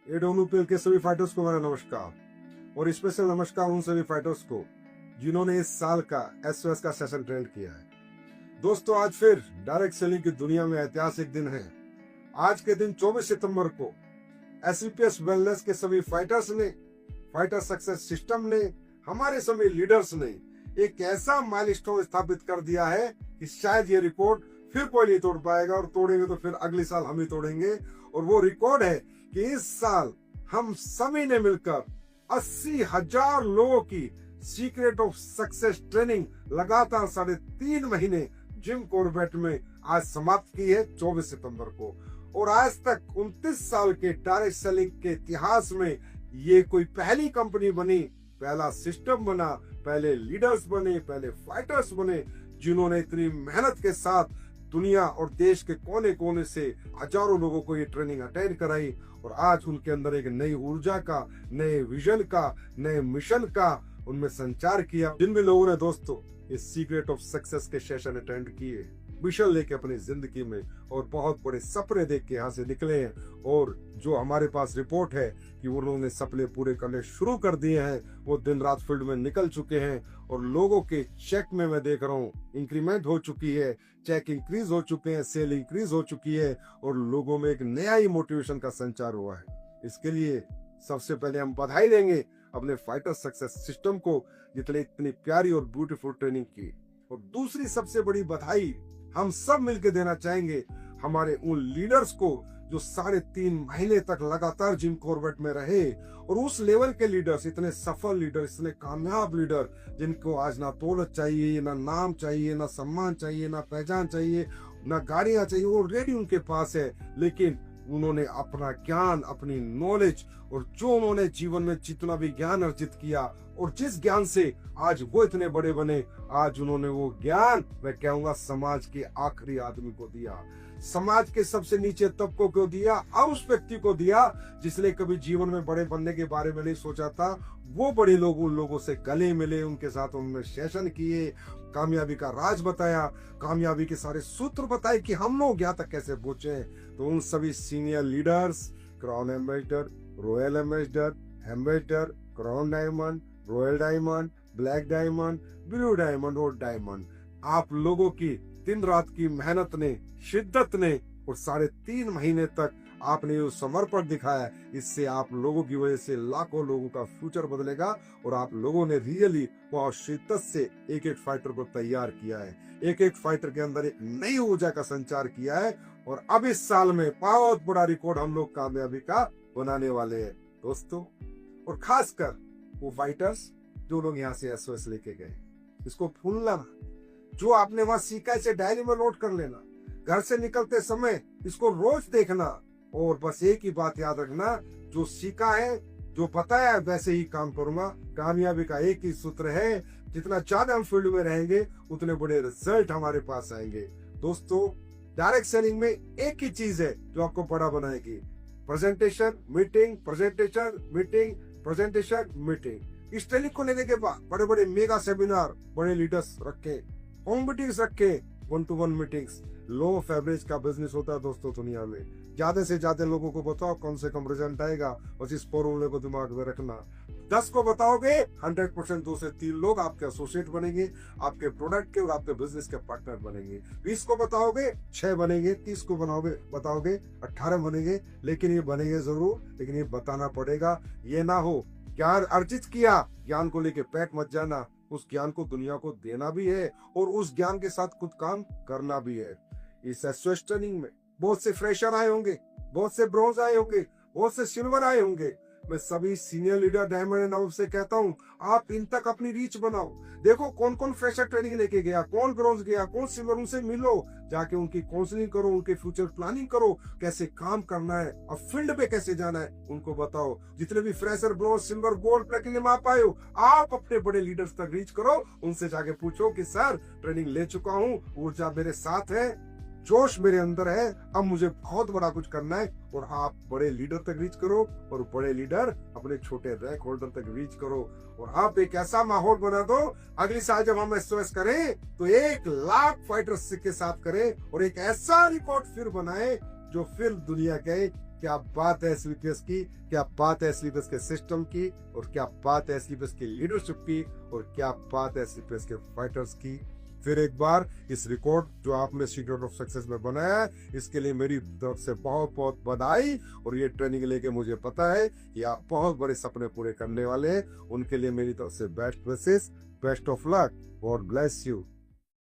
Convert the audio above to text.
AWPL के सभी fighters को मेरा नमस्कार और स्पेशल नमस्कार उन सभी फाइटर्स को जिन्होंने इस साल का एसओएस का सेशन ट्रेंड किया है। दोस्तों, आज फिर डायरेक्ट सेलिंग की दुनिया में ऐतिहासिक दिन है। आज के दिन 24 सितंबर को एससीपीएस वेलनेस के सभी फाइटर्स ने, फाइटर सक्सेस सिस्टम ने, हमारे सभी लीडर्स ने एक ऐसा माइलस्टोन स्थापित कर दिया है कि शायद ये रिकॉर्ड फिर कोई नहीं तोड़ पाएगा, और तोड़ेंगे तो फिर अगले साल हम ही तोड़ेंगे। और वो रिकॉर्ड है कि इस साल हम सभी ने मिलकर 80,000 लोगों की सीक्रेट ऑफ सक्सेस ट्रेनिंग लगातार 3.5 महीने जिम कॉर्बेट में आज समाप्त की है 24 सितंबर को। और आज तक 29 साल के डायरेक्ट सेलिंग के इतिहास में ये कोई पहली कंपनी बनी, पहला सिस्टम बना, पहले लीडर्स बने, पहले फाइटर्स बने जिन्होंने इतनी मेहनत के साथ दुनिया और देश के कोने कोने से हजारों लोगों को ये ट्रेनिंग अटेंड कराई। और आज उनके अंदर एक नई ऊर्जा का, नए विजन का, नए मिशन का उनमें संचार किया। जिन भी लोगों ने दोस्तों इस सीक्रेट ऑफ सक्सेस के सेशन अटेंड किए, मिशन लेके अपनी जिंदगी में और बहुत बड़े सपने देख के यहाँ से निकले हैं, और जो हमारे पास रिपोर्ट है कि वो लोगों ने सपने पूरे करने शुरू कर दिए हैं, वो दिन रात फील्ड में निकल चुके हैं। और लोगों के चेक में मैं देख रहा हूँ इंक्रीमेंट हो चुकी है, चेक इंक्रीज हो चुके हैं, सेल इंक्रीज हो चुकी है, और लोगों में एक नया ही मोटिवेशन का संचार हुआ है। इसके लिए सबसे पहले हम बधाई देंगे अपने फाइटर सक्सेस सिस्टम को, जितने इतनी प्यारी और ब्यूटीफुल ट्रेनिंग की। और दूसरी सबसे बड़ी बधाई हम सब मिलकर देना चाहेंगे हमारे उन लीडर्स को जो 3.5 महीने तक लगातार जिम कॉर्बेट में रहे, और उस लेवल के लीडर्स, इतने सफल लीडर, इतने कामयाब लीडर जिनको आज ना दौलत चाहिए, ना नाम चाहिए, ना सम्मान चाहिए, ना पहचान चाहिए, ना गाड़ियां चाहिए, वो ऑलरेडी उनके पास है। लेकिन उन्होंने अपना ज्ञान, अपनी नॉलेज, और जो उन्होंने जीवन में जितना भी ज्ञान अर्जित किया और जिस ज्ञान से आज वो इतने बड़े बने, आज उन्होंने वो ज्ञान, मैं कहूंगा, समाज के आखिरी आदमी को दिया, समाज के सबसे नीचे तबकों को दिया, और उस व्यक्ति को दिया जिसने कभी जीवन में बड़े बनने के बारे में नहीं सोचा था। वो बड़े लोग उन लोगों से गले मिले, उनके साथ उन्होंने सेशन किए, कामयाबी का राज बताया, कामयाबी के सारे सूत्र बताए कि हम लोग यहाँ तक कैसे पहुंचे। तो उन सभी senior leaders, crown ambassador, royal ambassador, crown diamond, royal diamond, black diamond, blue diamond और डायमंड, आप लोगों की दिन रात की मेहनत ने, शिद्दत ने, और 3.5 महीने तक आपने जो समर्पण दिखाया, इससे आप लोगों की वजह से लाखों लोगों का फ्यूचर बदलेगा। और आप लोगों ने रियली बहुत शिद्दत से एक एक फाइटर को तैयार किया है, एक एक फाइटर के अंदर एक नई ऊर्जा का संचार किया है। और अब इस साल में बहुत बड़ा रिकॉर्ड हम लोग कामयाबी का बनाने वाले हैं दोस्तों। और खासकर वो फाइटर्स जो लोग यहाँ से एसओएस लेके गए, इसको भूलना ना, जो आपने वहां सीखा इसे डायरी में नोट कर लेना, घर से निकलते समय इसको रोज देखना, और बस एक ही बात याद रखना, जो सीखा है, जो बताया है, वैसे ही काम करूंगा। कामयाबी का एक ही सूत्र है, जितना ज्यादा हम फील्ड में रहेंगे उतने बड़े रिजल्ट हमारे पास आएंगे। दोस्तों, डायरेक्ट सेलिंग में एक ही चीज है जो आपको बड़ा बनाएगी, presentation, meeting, presentation, meeting, presentation, meeting. इस ट्रेनिंग को लेने के बाद बड़े बड़े मेगा सेमिनार, बड़े लीडर्स रखे, होम मीटिंग्स रखे, 1-to-1 meetings. Low of average का बिजनेस होता है दोस्तों दुनिया में। ज्यादा से ज्यादा लोगों को बताओ कौन से कम रिजल्ट आएगा, बस इस फॉर्मूले को दिमाग में रखना। 10 को बताओगे 100% 2 से 3 लोग आपके एसोसिएट बनेंगे, आपके प्रोडक्ट के और आपके बिजनेस के पार्टनर बनेंगे। 20 को बताओगे 6 बनेंगे, 30 को बताओगे 18 बनेंगे। लेकिन ये बनेंगे जरूर, लेकिन ये बताना पड़ेगा। ये ना हो ज्ञान अर्जित किया, ज्ञान को लेके पैट मत जाना, उस ज्ञान को दुनिया को देना भी है, और उस ज्ञान के साथ कुछ काम करना भी है। इस एसओएस ट्रेनिंग में बहुत से फ्रेशर आए होंगे, बहुत से ब्रोंज आए होंगे, बहुत से सिल्वर आए होंगे। मैं सभी senior leader diamond and above से कहता हूँ, आप इन तक अपनी रीच बनाओ। देखो कौन कौन फ्रेशर ट्रेनिंग लेके गया, कौन ब्रोंज गया, कौन सिल्वर, उनसे मिलो, जाके उनकी काउंसलिंग करो, उनके फ्यूचर प्लानिंग करो, कैसे काम करना है और फील्ड पे कैसे जाना है उनको बताओ। जितने भी fresher, bronze, silver, gold, platinum आप आए हो, आप अपने बड़े लीडर्स तक रीच करो, उनसे जाके पूछो कि सर ट्रेनिंग ले चुका हूँ, ऊर्जा मेरे साथ है, जोश मेरे अंदर है, अब मुझे बहुत बड़ा कुछ करना है। और आप बड़े लीडर तक रीच करो, और बड़े लीडर अपने छोटे रैंक होल्डर तक रीच करो, और आप एक ऐसा माहौल बना दो, अगली साल जब हम एसओएस करें तो 1 लाख फाइटर्स के साथ करें, और एक ऐसा रिकॉर्ड फिर बनाए जो फिर दुनिया कहे क्या बात है SVPS की, क्या बात है SVPS के सिस्टम की, और क्या बात है SVPS की लीडरशिप की, और क्या बात है SVPS के फाइटर्स की। फिर एक बार इस रिकॉर्ड जो आपने सीक्रेट ऑफ सक्सेस में बनाया है, इसके लिए मेरी तरफ से बहुत बहुत बधाई। और ये ट्रेनिंग लेके मुझे पता है कि आप बहुत बड़े सपने पूरे करने वाले हैं। उनके लिए मेरी तरफ से best wishes, best of luck, God bless you.